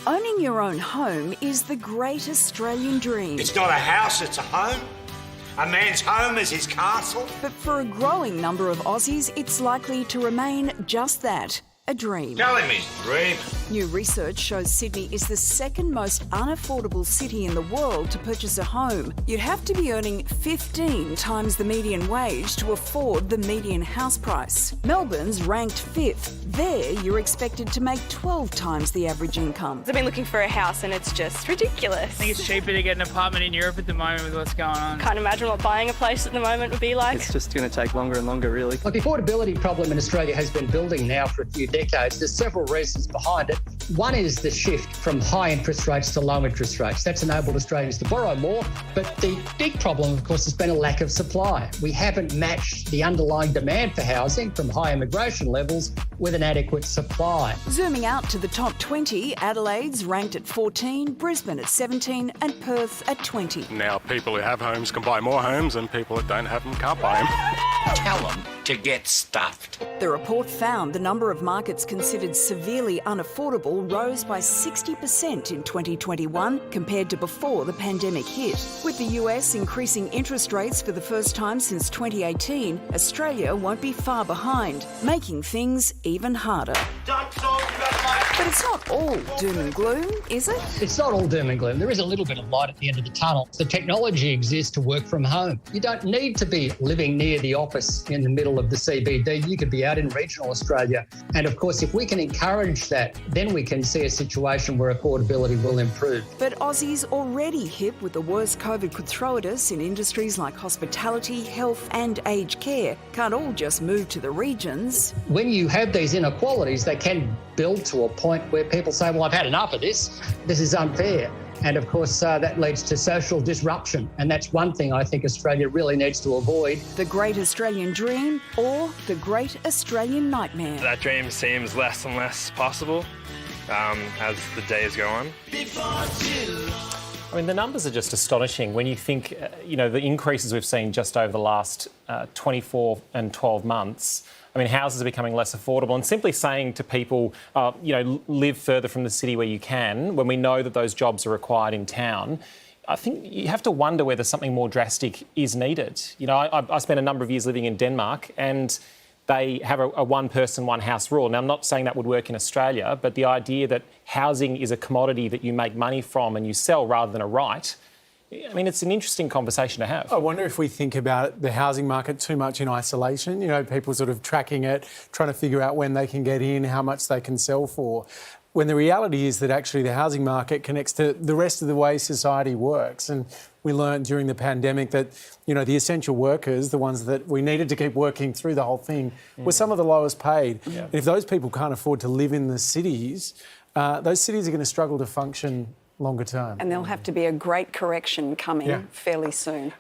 Owning your own home is the great Australian dream. It's not a house, it's a home. A man's home is his castle. But for a growing number of Aussies, it's likely to remain just that, a dream. Tell him his dream. New research shows Sydney is the second most unaffordable city in the world to purchase a home. You'd have to be earning 15 times the median wage to afford the median house price. Melbourne's ranked 5th. There, you're expected to make 12 times the average income. I've been looking for a house and it's just ridiculous. I think it's cheaper to get an apartment in Europe at the moment with what's going on. Can't imagine what buying a place at the moment would be like. It's just going to take longer and longer, really. Look, the affordability problem in Australia has been building now for a few decades. There's several reasons behind it. One is the shift from high interest rates to low interest rates. That's enabled Australians to borrow more. But the big problem, of course, has been a lack of supply. We haven't matched the underlying demand for housing from high immigration levels with an adequate supply. Zooming out to the top 20, Adelaide's ranked at 14, Brisbane at 17 and Perth at 20. Now people who have homes can buy more homes and people that don't have them can't buy them. Tell them to get stuffed. The report found the number of markets considered severely unaffordable rose by 60% in 2021 compared to before the pandemic hit. With the US increasing interest rates for the first time since 2018, Australia won't be far behind, making things even harder. But it's not all doom and gloom, is it? It's not all doom and gloom. There is a little bit of light at the end of the tunnel. The technology exists to work from home. You don't need to be living near the office in the middle of the CBD. You could be out in regional Australia. And of course, if we can encourage that, then we can see a situation where affordability will improve. But Aussies already hip with the worst COVID could throw at us in industries like hospitality, health and aged care can't all just move to the regions. When you have these inequalities, they can build to a point where people say, well, I've had enough of this. This is unfair. And of course, that leads to social disruption. And that's one thing I think Australia really needs to avoid. The Great Australian Dream or the Great Australian Nightmare. That dream seems less and less possible as the days go on. I mean, the numbers are just astonishing when you think, the increases we've seen just over the last 24 and 12 months. I mean, houses are becoming less affordable, and simply saying to people, live further from the city where you can, when we know that those jobs are required in town, I think you have to wonder whether something more drastic is needed. I spent a number of years living in Denmark, and they have a one-person, one-house rule. Now, I'm not saying that would work in Australia, but the idea that housing is a commodity that you make money from and you sell rather than a right, I mean, it's an interesting conversation to have. I wonder if we think about the housing market too much in isolation. People sort of tracking it, trying to figure out when they can get in, how much they can sell for. When the reality is that actually the housing market connects to the rest of the way society works. And we learned during the pandemic that, the essential workers, the ones that we needed to keep working through the whole thing, were some of the lowest paid. Yeah. And if those people can't afford to live in the cities, those cities are going to struggle to function longer term. And there'll have to be a great correction coming fairly soon.